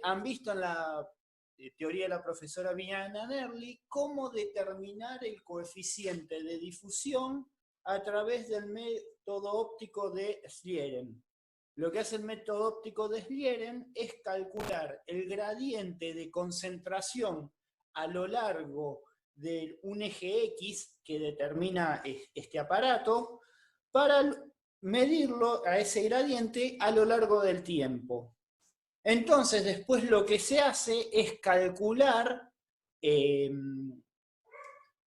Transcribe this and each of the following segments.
han visto en la teoría de la profesora Viviana Nerli cómo determinar el coeficiente de difusión a través del método óptico de Slieren. Lo que hace el método óptico de Slieren es calcular el gradiente de concentración a lo largo de un eje X que determina este aparato para medirlo a ese gradiente a lo largo del tiempo. Entonces, después lo que se hace es calcular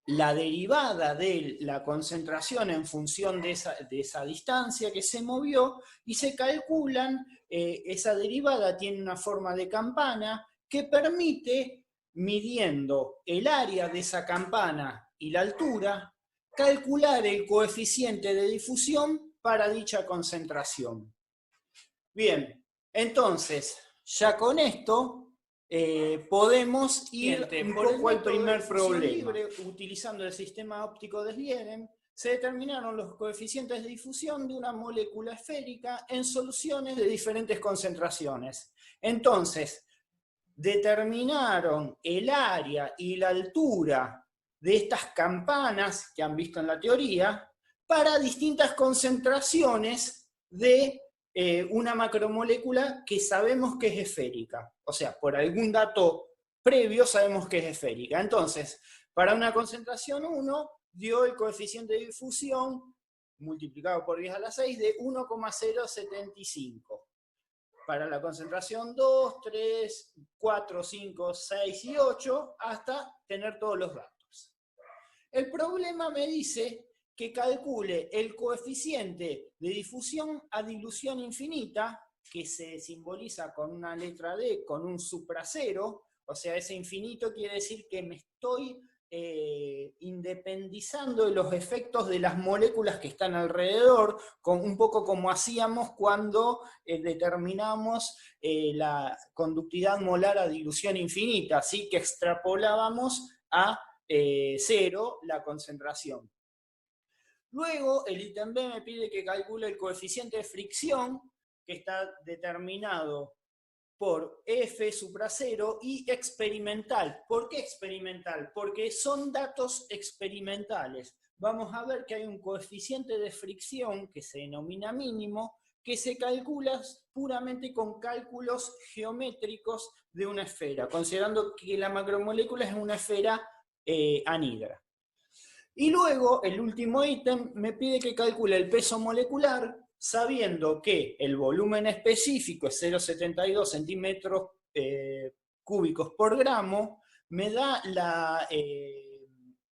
la derivada de la concentración en función de esa distancia que se movió y se calculan, esa derivada tiene una forma de campana que permite, midiendo el área de esa campana y la altura, calcular el coeficiente de difusión para dicha concentración. Bien, entonces, ya con esto podemos ir un poco al primer problema. Utilizando el sistema óptico de Slieren, se determinaron los coeficientes de difusión de una molécula esférica en soluciones de diferentes concentraciones. Entonces, determinaron el área y la altura de estas campanas que han visto en la teoría para distintas concentraciones de una macromolécula que sabemos que es esférica. O sea, por algún dato previo sabemos que es esférica. Entonces, para una concentración 1 dio el coeficiente de difusión multiplicado por 10 a la 6 de 1,075. Para la concentración 2, 3, 4, 5, 6 y 8, hasta tener todos los datos. El problema me dice que calcule el coeficiente de difusión a dilución infinita, que se simboliza con una letra D, con un supracero, o sea, ese infinito quiere decir que me estoy independizando de los efectos de las moléculas que están alrededor, un poco como hacíamos cuando determinamos la conductividad molar a dilución infinita, así que extrapolábamos a 0 la concentración. Luego, el ítem B me pide que calcule el coeficiente de fricción, que está determinado por F supracero y experimental. ¿Por qué experimental? Porque son datos experimentales. Vamos a ver que hay un coeficiente de fricción que se denomina mínimo, que se calcula puramente con cálculos geométricos de una esfera, considerando que la macromolécula es una esfera anhidra. Y luego, el último ítem me pide que calcule el peso molecular, sabiendo que el volumen específico es 0,72 centímetros cúbicos por gramo, me da la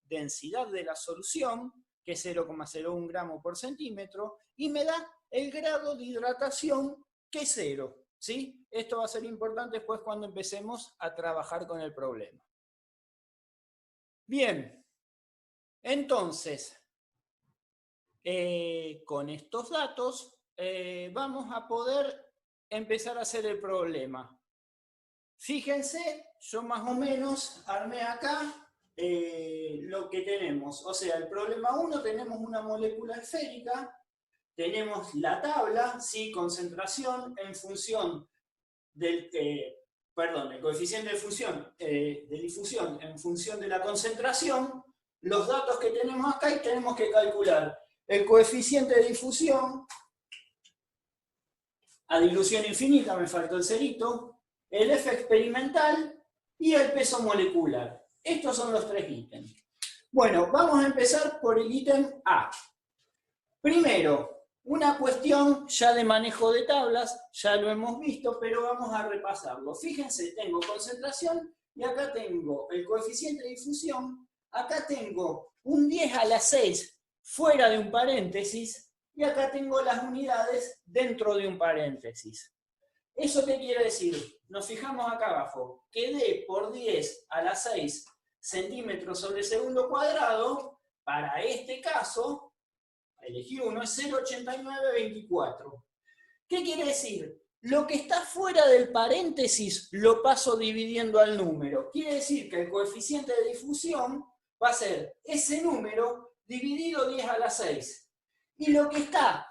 densidad de la solución, que es 0,01 gramo por centímetro, y me da el grado de hidratación, que es 0. ¿Sí? Esto va a ser importante después cuando empecemos a trabajar con el problema. Bien. Entonces, con estos datos vamos a poder empezar a hacer el problema. Fíjense, yo más o menos armé acá lo que tenemos. O sea, el problema 1 tenemos una molécula esférica, tenemos la tabla, ¿sí? Concentración en función del... el coeficiente de difusión en función de la concentración, los datos que tenemos acá y tenemos que calcular el coeficiente de difusión a dilución infinita, me faltó el cerito, el F experimental y el peso molecular. Estos son los 3 ítems. Bueno, vamos a empezar por el ítem A. Primero, una cuestión ya de manejo de tablas, ya lo hemos visto, pero vamos a repasarlo. Fíjense, tengo concentración y acá tengo el coeficiente de difusión. Acá tengo un 10 a la 6 fuera de un paréntesis y acá tengo las unidades dentro de un paréntesis. ¿Eso qué quiere decir? Nos fijamos acá abajo, que D por 10 a la 6 centímetros sobre segundo cuadrado, para este caso, elegí uno, es 0,8924. ¿Qué quiere decir? Lo que está fuera del paréntesis lo paso dividiendo al número. Quiere decir que el coeficiente de difusión va a ser ese número dividido 10 a la 6. Y lo que está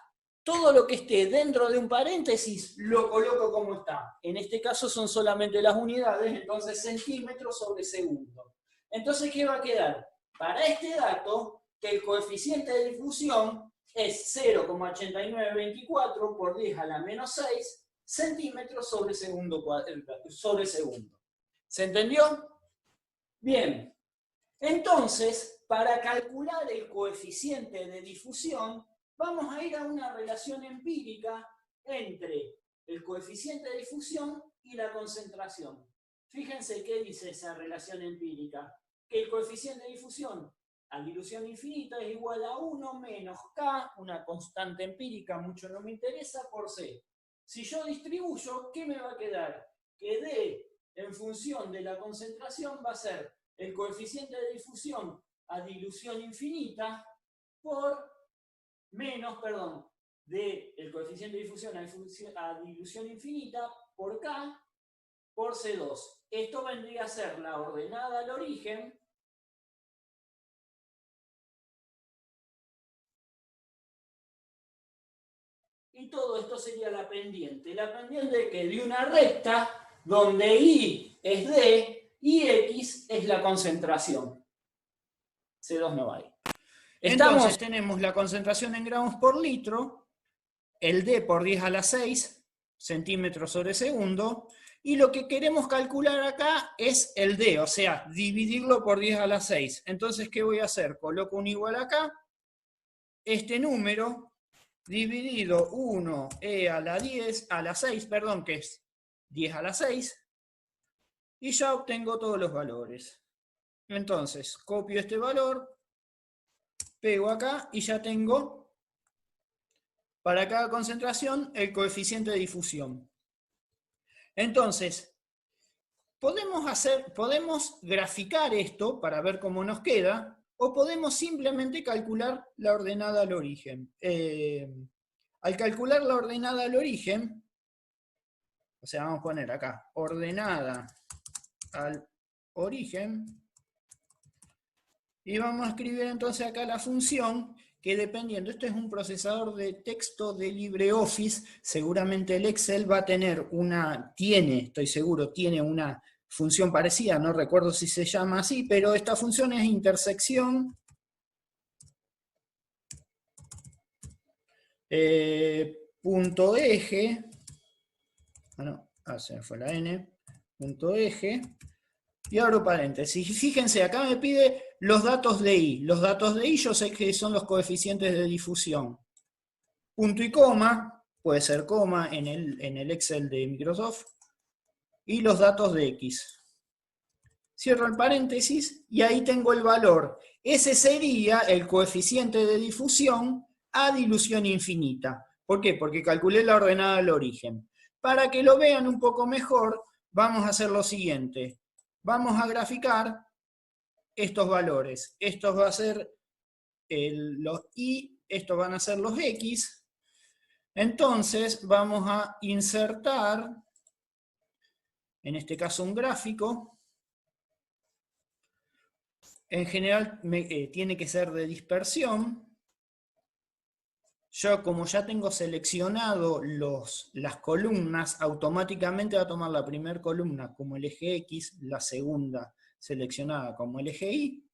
todo lo que esté dentro de un paréntesis lo coloco como está. En este caso son solamente las unidades, entonces centímetros sobre segundo. Entonces, ¿qué va a quedar? Para este dato, que el coeficiente de difusión es 0,8924 por 10 a la menos 6 centímetros sobre segundo. ¿Se entendió? Bien. Entonces, para calcular el coeficiente de difusión, vamos a ir a una relación empírica entre el coeficiente de difusión y la concentración. Fíjense qué dice esa relación empírica, que el coeficiente de difusión a dilución infinita es igual a 1 menos K, una constante empírica, mucho no me interesa, por C. Si yo distribuyo, ¿qué me va a quedar? Que D en función de la concentración va a ser el coeficiente de difusión a dilución infinita por menos, perdón, el coeficiente de difusión a dilución infinita por K por C2. Esto vendría a ser la ordenada al origen y todo esto sería la pendiente. La pendiente que de una recta donde I es D y X es la concentración. C2 no va ahí. Entonces tenemos la concentración en gramos por litro, el D por 10 a la 6 centímetros sobre segundo, y lo que queremos calcular acá es el D, o sea, dividirlo por 10 a la 6. Entonces, ¿qué voy a hacer? Coloco un igual acá, este número dividido 1e a la 10, a la 6, perdón, que es 10 a la 6, y ya obtengo todos los valores. Entonces, copio este valor, pego acá y ya tengo para cada concentración el coeficiente de difusión. Entonces, podemos graficar esto para ver cómo nos queda, o podemos simplemente calcular la ordenada al origen. Al calcular la ordenada al origen, o sea, vamos a poner acá, ordenada al origen, y vamos a escribir entonces acá la función que dependiendo, esto es un procesador de texto de LibreOffice, seguramente el Excel va a tener estoy seguro, tiene una función parecida, no recuerdo si se llama así, pero esta función es intersección punto eje, se me fue la n, punto eje, y abro paréntesis. Fíjense, acá me pide los datos de I. Los datos de I yo sé que son los coeficientes de difusión. Punto y coma, puede ser coma en el Excel de Microsoft, y los datos de X. Cierro el paréntesis y ahí tengo el valor. Ese sería el coeficiente de difusión a dilución infinita. ¿Por qué? Porque calculé la ordenada al origen. Para que lo vean un poco mejor, vamos a hacer lo siguiente. Vamos a graficar estos valores. Estos va a ser los Y, estos van a ser los X. Entonces vamos a insertar, en este caso un gráfico. En general tiene que ser de dispersión. Yo, como ya tengo seleccionado las columnas, automáticamente va a tomar la primera columna como el eje X, la segunda seleccionada como el eje Y.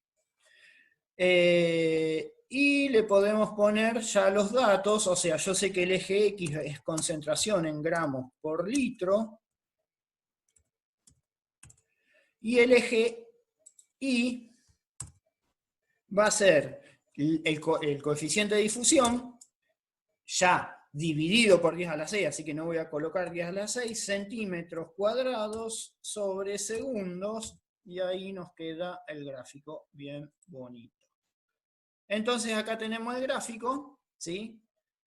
Y le podemos poner ya los datos, o sea, yo sé que el eje X es concentración en gramos por litro, y el eje Y va a ser el coeficiente de difusión, ya dividido por 10 a la 6, así que no voy a colocar 10 a la 6, centímetros cuadrados sobre segundos, y ahí nos queda el gráfico bien bonito. Entonces acá tenemos el gráfico, ¿sí?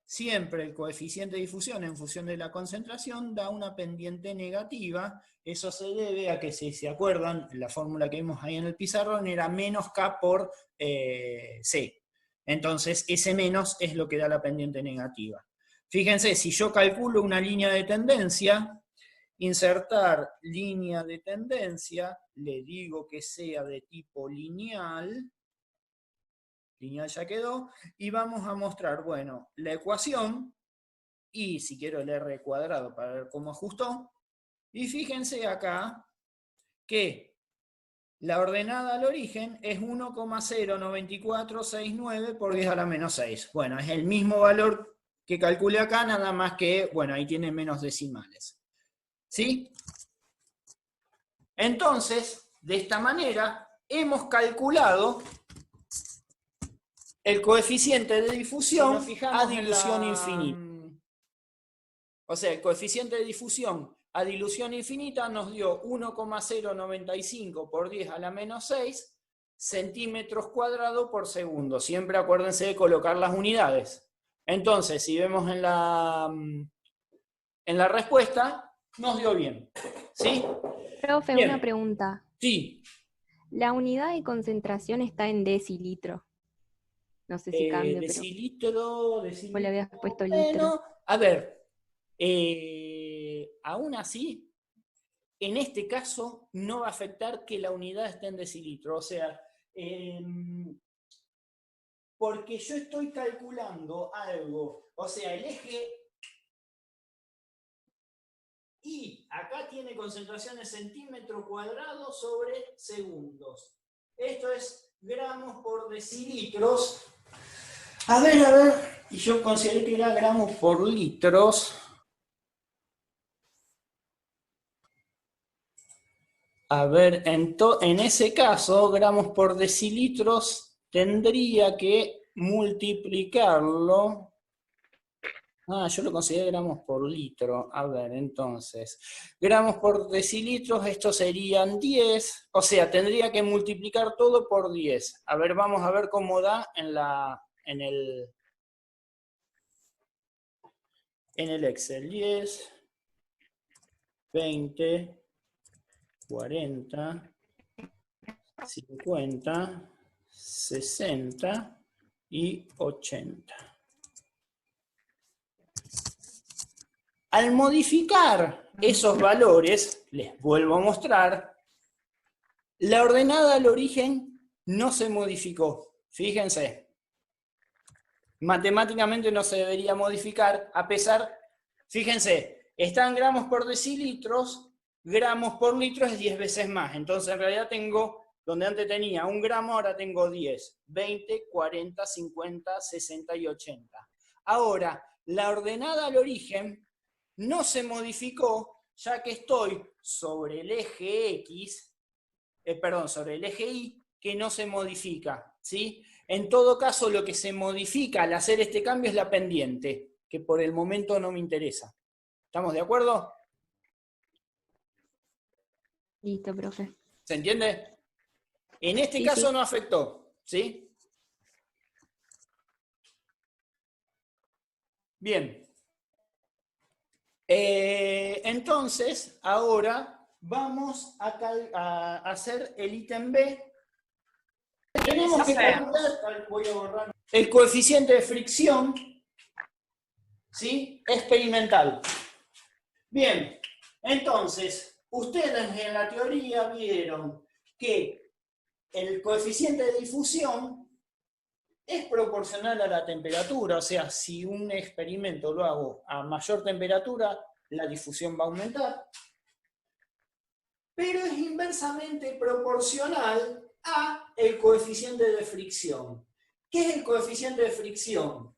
Siempre el coeficiente de difusión en función de la concentración da una pendiente negativa. Eso se debe a que, si se acuerdan, la fórmula que vimos ahí en el pizarrón era menos K por C. Entonces ese menos es lo que da la pendiente negativa. Fíjense, si yo calculo una línea de tendencia, insertar línea de tendencia, le digo que sea de tipo lineal ya quedó, y vamos a mostrar, bueno, la ecuación y si quiero el R cuadrado para ver cómo ajustó, y fíjense acá que la ordenada al origen es 1,09469 por 10 a la menos 6. Bueno, es el mismo valor que calculé acá, nada más que, bueno, ahí tiene menos decimales. ¿Sí? Entonces, de esta manera, hemos calculado el coeficiente de difusión a dilución infinita. O sea, el coeficiente de difusión a dilución infinita nos dio 1,095 por 10 a la menos 6 centímetros cuadrados por segundo. Siempre acuérdense de colocar las unidades. Entonces, si vemos en la respuesta, nos dio bien. ¿Sí? Profe, Bien. una pregunta. Sí. La unidad de concentración está en decilitro. No sé si cambia, decilitro. ¿O le habías puesto litro? Bueno, a ver, aún así, en este caso no va a afectar que la unidad esté en decilitro. O sea, porque yo estoy calculando algo, o sea, el eje Y acá tiene concentraciones centímetro cuadrado sobre segundos. Esto es gramos por decilitros. A ver, y yo consideré que era gramos por litros. A ver, en ese caso, gramos por decilitros tendría que multiplicarlo. Yo lo consideré gramos por litro. A ver, entonces, gramos por decilitros, estos serían 10. O sea, tendría que multiplicar todo por 10. A ver, vamos a ver cómo da en el Excel. 10, 20, 40, 50, 60 y 80. Al modificar esos valores, les vuelvo a mostrar, la ordenada al origen no se modificó. Fíjense, matemáticamente no se debería modificar, a pesar, fíjense, están gramos por decilitros, gramos por litro es 10 veces más. Entonces en realidad tengo, donde antes tenía 1 gramo, ahora tengo 10, 20, 40, 50, 60 y 80. Ahora, la ordenada al origen no se modificó, ya que estoy sobre el eje X, sobre el eje Y, que no se modifica, ¿sí? En todo caso, lo que se modifica al hacer este cambio es la pendiente, que por el momento no me interesa. ¿Estamos de acuerdo? Listo, profe. ¿Se entiende? En este caso no afectó, ¿sí? Bien. Entonces, ahora vamos a hacer el ítem B. Tenemos que calcular, voy a borrar, el coeficiente de fricción, ¿sí? Experimental. Bien, entonces, ustedes en la teoría vieron que el coeficiente de difusión es proporcional a la temperatura, o sea, si un experimento lo hago a mayor temperatura, la difusión va a aumentar, pero es inversamente proporcional a el coeficiente de fricción. ¿Qué es el coeficiente de fricción?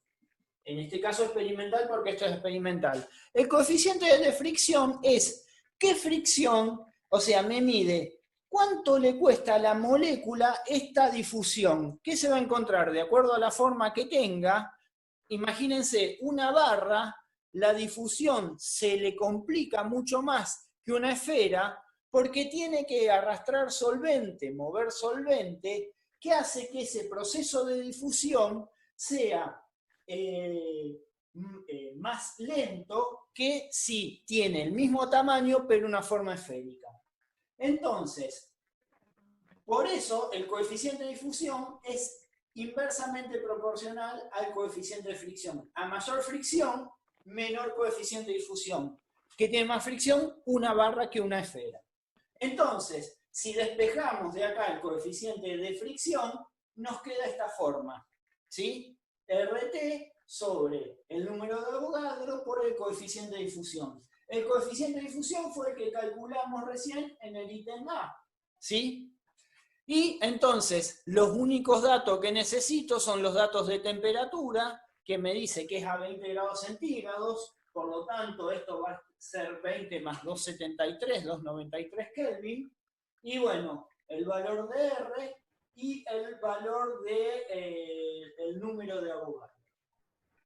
En este caso experimental, porque esto es experimental. El coeficiente de fricción es qué fricción, o sea, me mide cuánto le cuesta a la molécula esta difusión. ¿Qué se va a encontrar? De acuerdo a la forma que tenga, imagínense, una barra, la difusión se le complica mucho más que una esfera, porque tiene que arrastrar solvente, mover solvente, que hace que ese proceso de difusión sea más lento que si tiene el mismo tamaño pero una forma esférica. Entonces, por eso el coeficiente de difusión es inversamente proporcional al coeficiente de fricción. A mayor fricción, menor coeficiente de difusión. ¿Qué tiene más fricción? Una barra que una esfera. Entonces, si despejamos de acá el coeficiente de fricción, nos queda esta forma, ¿sí? RT sobre el número de Avogadro por el coeficiente de difusión. El coeficiente de difusión fue el que calculamos recién en el ítem A, ¿sí? Y entonces, los únicos datos que necesito son los datos de temperatura, que me dice que es a 20 grados centígrados, por lo tanto, esto va a ser 20 más 273, 293 Kelvin, y bueno, el valor de R y el valor de el número de Avogadro.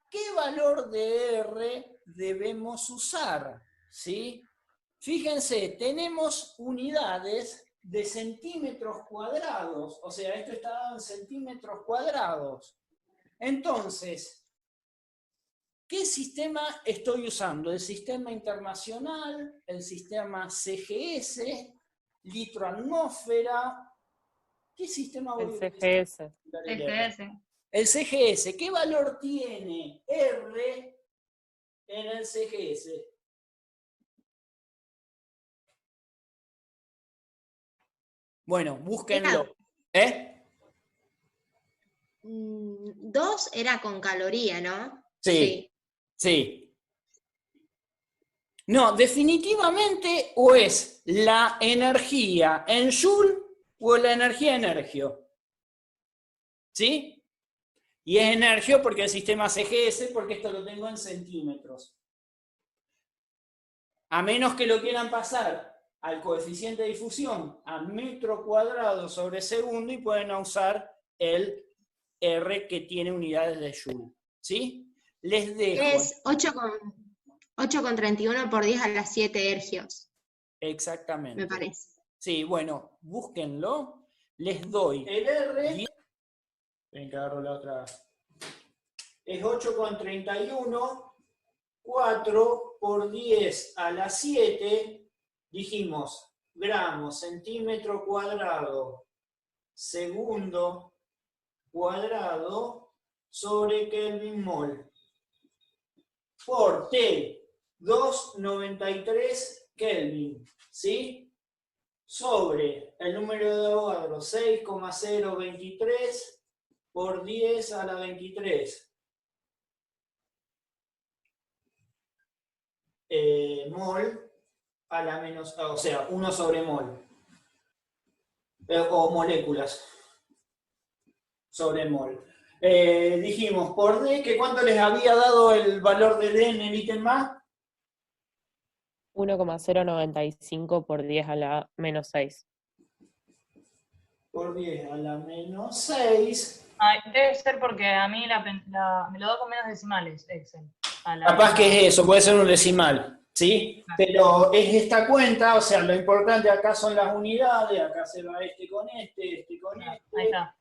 ¿Qué valor de R debemos usar? ¿Sí? Fíjense, tenemos unidades de centímetros cuadrados, o sea, esto está dado en centímetros cuadrados. Entonces, ¿qué sistema estoy usando? ¿El sistema internacional? ¿El sistema CGS? ¿Litro atmósfera? ¿Qué sistema voy a utilizar? El CGS. El CGS, ¿qué valor tiene R en el CGS? Bueno, búsquenlo. 2 era con caloría, ¿no? Sí. No, definitivamente o es la energía en Joule o la energía en Energio. ¿Sí? Y es Energio porque el sistema CGS, porque esto lo tengo en centímetros. A menos que lo quieran pasar al coeficiente de difusión a metro cuadrado sobre segundo y pueden usar el R que tiene unidades de Joule. ¿Sí? Les dejo. Es 8,31 por 10 a las 7 ergios. Exactamente. Me parece. Sí, bueno, búsquenlo. Les doy el R. Ven que agarro la otra. Es 8,31. 4 por 10 a la 7. Dijimos gramos, centímetro cuadrado, segundo cuadrado sobre Kelvin mol. Por T, 293 Kelvin, ¿sí? Sobre el número de Avogadro, 6,023 por 10 a la 23. Mol a la menos, o sea, 1 sobre mol. O moléculas sobre mol. Dijimos por D, que ¿cuánto les había dado el valor de D en el ítem A? 1,095 por 10 a la menos 6. Por 10 a la menos 6. Ay, debe ser porque a mí me lo da con menos decimales, Excel. Capaz que es eso, puede ser un decimal, ¿sí? Pero es esta cuenta, o sea, lo importante acá son las unidades, acá se va este con este con este. Ahí está.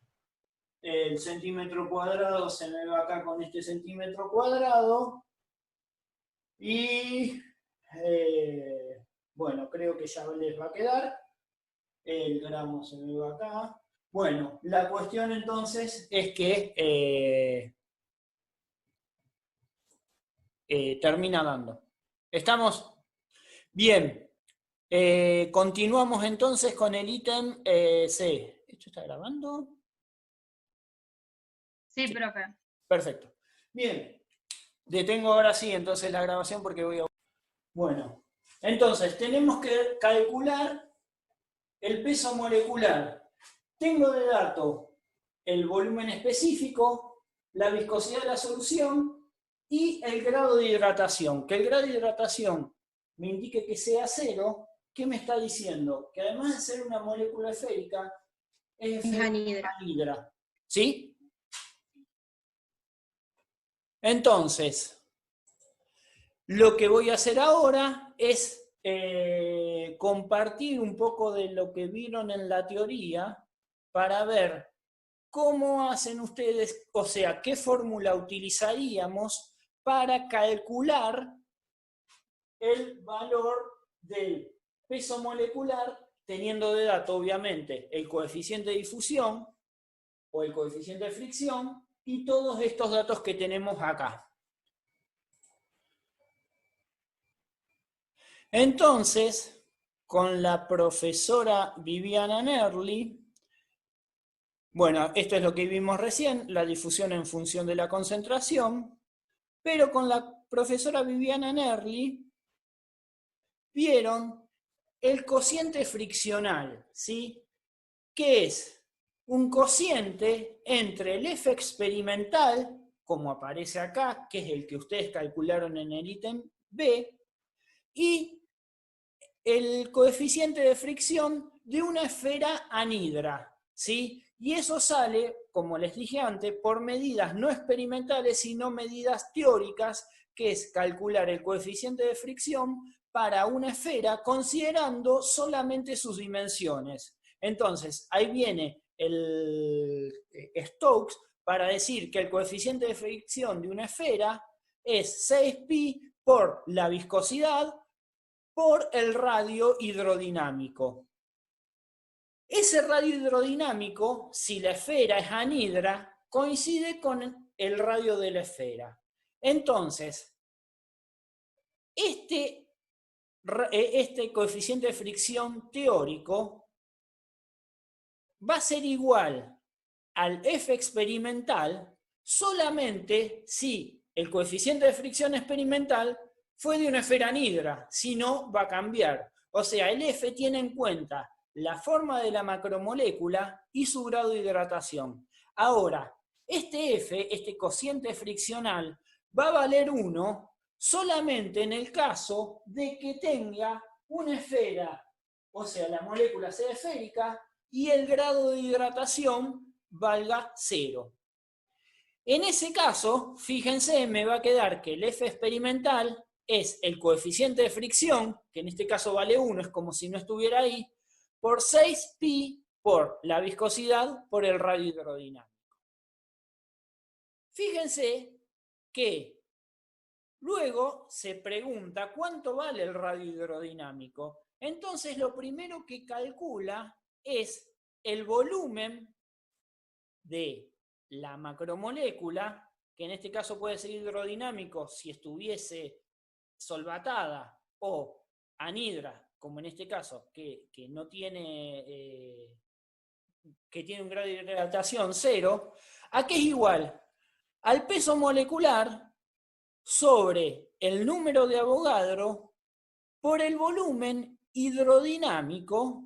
El centímetro cuadrado se me va acá con este centímetro cuadrado. Y, bueno, creo que ya les va a quedar. El gramo se me va acá. Bueno, la cuestión entonces es que termina dando. ¿Estamos? Bien. Continuamos entonces con el ítem C. ¿Esto está grabando? Sí, profe. Perfecto. Bien. Detengo ahora sí entonces la grabación porque voy a... Bueno, entonces tenemos que calcular el peso molecular. Tengo de dato el volumen específico, la viscosidad de la solución y el grado de hidratación. Que el grado de hidratación me indique que sea 0. ¿Qué me está diciendo? Que además de ser una molécula esférica, es anhidra. ¿Sí? Entonces, lo que voy a hacer ahora es compartir un poco de lo que vieron en la teoría para ver cómo hacen ustedes, o sea, qué fórmula utilizaríamos para calcular el valor del peso molecular, teniendo de dato, obviamente, el coeficiente de difusión o el coeficiente de fricción y todos estos datos que tenemos acá. Entonces, con la profesora Viviana Nerli, bueno, esto es lo que vimos recién, la difusión en función de la concentración. Pero con la profesora Viviana Nerli vieron el cociente friccional, ¿sí? Que es un cociente entre el F experimental, como aparece acá, que es el que ustedes calcularon en el ítem B, y el coeficiente de fricción de una esfera anhidra, ¿sí? Y eso sale, como les dije antes, por medidas no experimentales, sino medidas teóricas, que es calcular el coeficiente de fricción para una esfera considerando solamente sus dimensiones. Entonces, ahí viene el Stokes para decir que el coeficiente de fricción de una esfera es 6pi por la viscosidad por el radio hidrodinámico. Ese radio hidrodinámico, si la esfera es anhidra, coincide con el radio de la esfera. Entonces, este coeficiente de fricción teórico va a ser igual al F experimental solamente si el coeficiente de fricción experimental fue de una esfera anhidra, si no va a cambiar. O sea, el F tiene en cuenta la forma de la macromolécula y su grado de hidratación. Ahora, este F, este cociente friccional, va a valer 1 solamente en el caso de que tenga una esfera, o sea, la molécula sea esférica y el grado de hidratación valga 0. En ese caso, fíjense, me va a quedar que el F experimental es el coeficiente de fricción, que en este caso vale 1, es como si no estuviera ahí, por 6pi por la viscosidad por el radio hidrodinámico. Fíjense que luego se pregunta cuánto vale el radio hidrodinámico. Entonces lo primero que calcula es el volumen de la macromolécula, que en este caso puede ser hidrodinámico si estuviese solvatada o anhidra, como en este caso, que no tiene, que tiene un grado de hidratación 0, ¿a qué es igual? Al peso molecular sobre el número de Avogadro por el volumen hidrodinámico,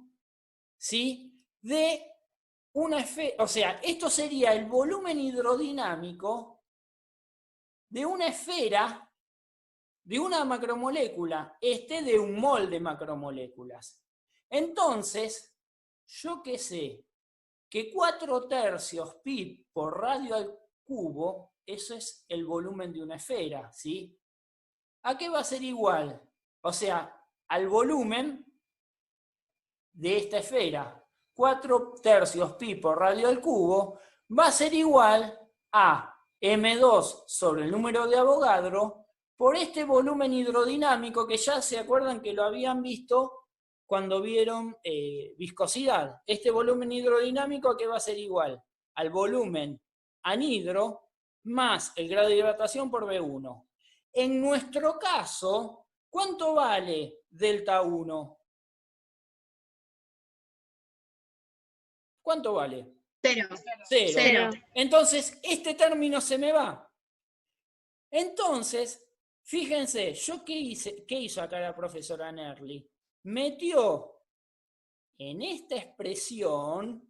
¿sí? De una esfera, o sea, esto sería el volumen hidrodinámico de una esfera, de una macromolécula, de un mol de macromoléculas. Entonces, yo que sé que 4/3 pi por radio al cubo, eso es el volumen de una esfera, ¿sí? ¿A qué va a ser igual? O sea, al volumen de esta esfera. 4/3 pi por radio al cubo va a ser igual a M2 sobre el número de Avogadro por este volumen hidrodinámico que ya se acuerdan que lo habían visto cuando vieron viscosidad. Este volumen hidrodinámico, ¿a qué va a ser igual? Al volumen anhidro más el grado de hidratación por B1. En nuestro caso, ¿cuánto vale delta 1? ¿Cuánto vale? 0. 0. Entonces, este término se me va. Entonces, fíjense, ¿yo qué hizo acá la profesora Nerli? Metió en esta expresión,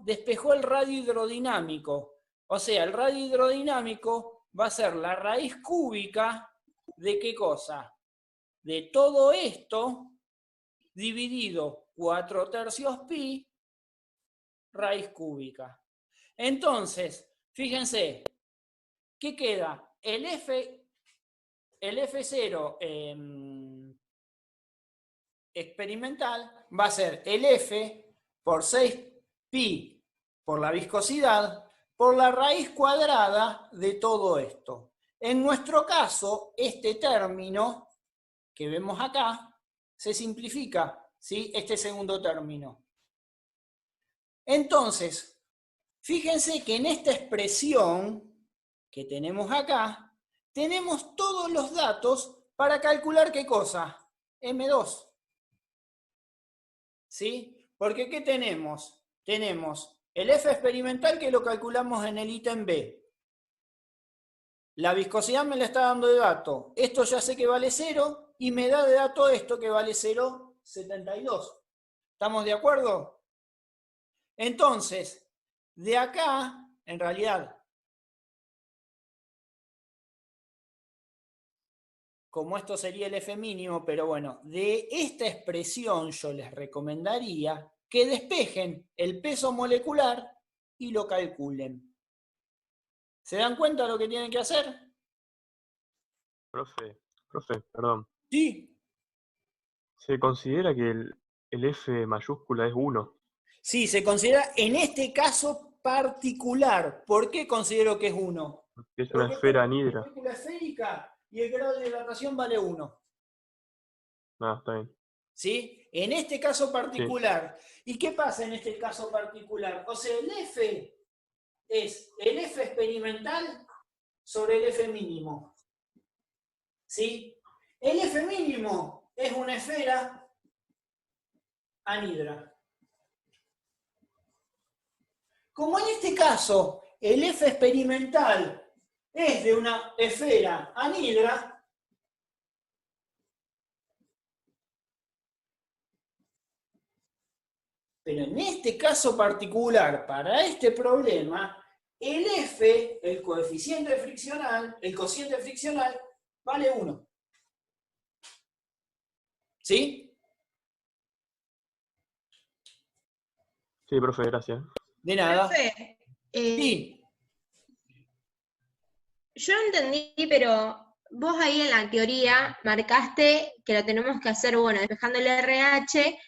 despejó el radio hidrodinámico. O sea, el radio hidrodinámico va a ser la raíz cúbica de ¿qué cosa? De todo esto dividido 4/3 pi raíz cúbica. Entonces, fíjense, ¿qué queda? El F0 experimental va a ser el F por 6pi por la viscosidad por la raíz cuadrada de todo esto. En nuestro caso, este término que vemos acá se simplifica, ¿sí? Este segundo término. Entonces, fíjense que en esta expresión que tenemos acá, tenemos todos los datos para calcular ¿qué cosa? M2. ¿Sí? Porque ¿qué tenemos? Tenemos el F experimental que lo calculamos en el ítem B. La viscosidad me la está dando de dato. Esto ya sé que vale 0 y me da de dato esto que vale 0,72. ¿Estamos de acuerdo? Entonces, de acá, en realidad, como esto sería el F mínimo, pero bueno, de esta expresión yo les recomendaría que despejen el peso molecular y lo calculen. ¿Se dan cuenta de lo que tienen que hacer? Profe, perdón. Sí. ¿Se considera que el F mayúscula es 1? Sí, se considera en este caso particular. ¿Por qué considero que es 1? Es una esfera anhidra. Es una molécula esférica y el grado de dilatación vale 1. Ah, está bien. ¿Sí? En este caso particular. Sí. ¿Y qué pasa en este caso particular? O sea, el F es el F experimental sobre el F mínimo. ¿Sí? El F mínimo es una esfera anhidra. Como en este caso el F experimental es de una esfera anhidra, pero en este caso particular, para este problema, el F, el cociente friccional, vale 1. ¿Sí? Sí, profe, gracias. De nada. Profe, Sí. yo entendí, pero vos ahí en la teoría marcaste que lo tenemos que hacer, bueno, despejando el RH,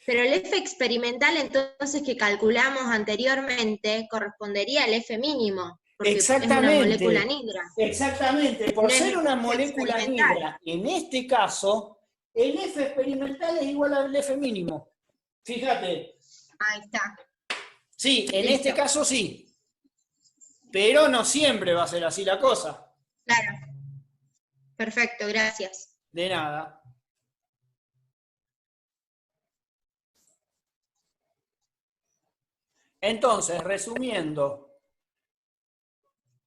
pero el F experimental entonces que calculamos anteriormente correspondería al F mínimo, porque Exactamente. es una molécula anhidra. Exactamente, por No ser es una F molécula experimental. anhidra, en este caso, el F experimental es igual al F mínimo. Fíjate. Ahí está. Sí, en Listo. este caso sí. Pero no siempre va a ser así la cosa. Claro. Perfecto, gracias. De nada. Entonces, resumiendo,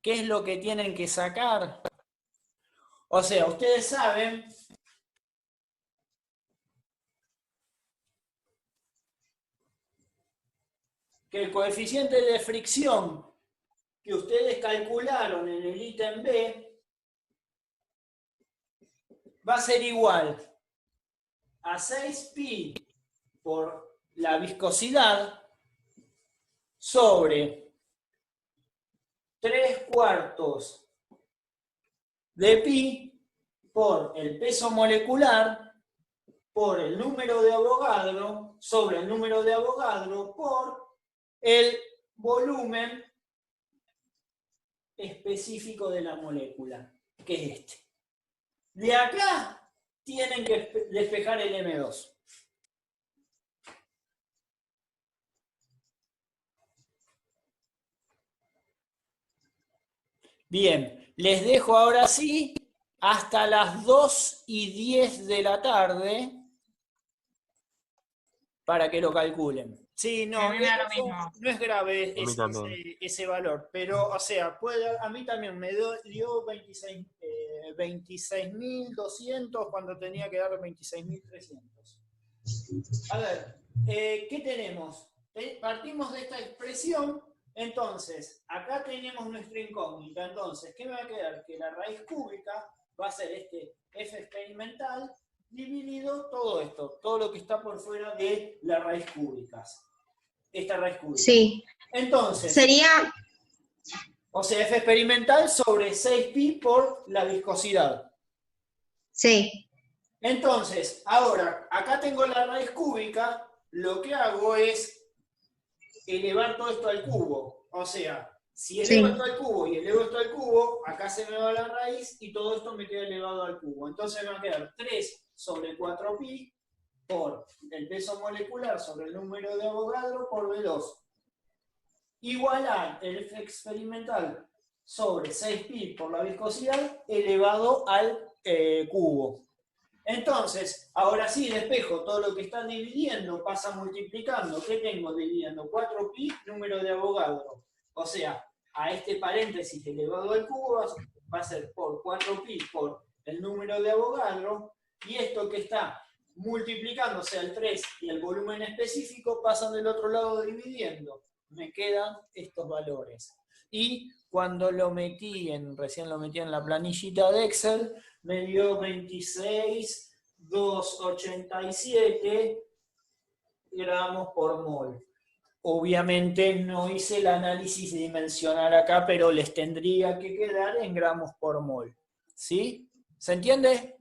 ¿qué es lo que tienen que sacar? O sea, ustedes saben que el coeficiente de fricción que ustedes calcularon en el ítem B va a ser igual a 6pi por la viscosidad sobre 3/4 de pi por el peso molecular por el número de Avogadro sobre el número de Avogadro por el volumen específico de la molécula, que es este. De acá tienen que despejar el M2. Bien, les dejo ahora sí hasta las 2:10 de la tarde para que lo calculen. Sí, no, A mí me da lo mismo. no es grave A mí también. ese valor, pero, o sea, a mí también me dio 26.200 cuando tenía que dar 26.300. A ver, ¿qué tenemos? Partimos de esta expresión, entonces, acá tenemos nuestra incógnita, entonces, ¿qué me va a quedar? Que la raíz cúbica va a ser este F experimental dividido todo esto, todo lo que está por fuera de la raíz cúbica. Esta raíz cúbica. Sí. Entonces, Sería, o sea, F experimental sobre 6pi por la viscosidad. sí, Entonces, ahora, acá tengo la raíz cúbica, lo que hago es elevar todo esto al cubo. O sea, si elevo esto al cubo y elevo esto al cubo, acá se me va la raíz y todo esto me queda elevado al cubo. Entonces me va a quedar 3 sobre 4pi por el peso molecular sobre el número de Avogadro por V2. Igual a el F experimental sobre 6pi por la viscosidad elevado al cubo. Entonces, ahora sí despejo todo lo que está dividiendo, pasa multiplicando. ¿Qué tengo dividiendo? 4pi número de Avogadro. O sea, a este paréntesis elevado al cubo va a ser por 4pi por el número de Avogadro, y esto que está multiplicándose al 3 y el volumen específico pasan del otro lado dividiendo. Me quedan estos valores. Y cuando recién lo metí en la planillita de Excel, me dio 26,287 gramos por mol. Obviamente no hice el análisis dimensional acá, pero les tendría que quedar en gramos por mol. ¿Sí? ¿Se entiende?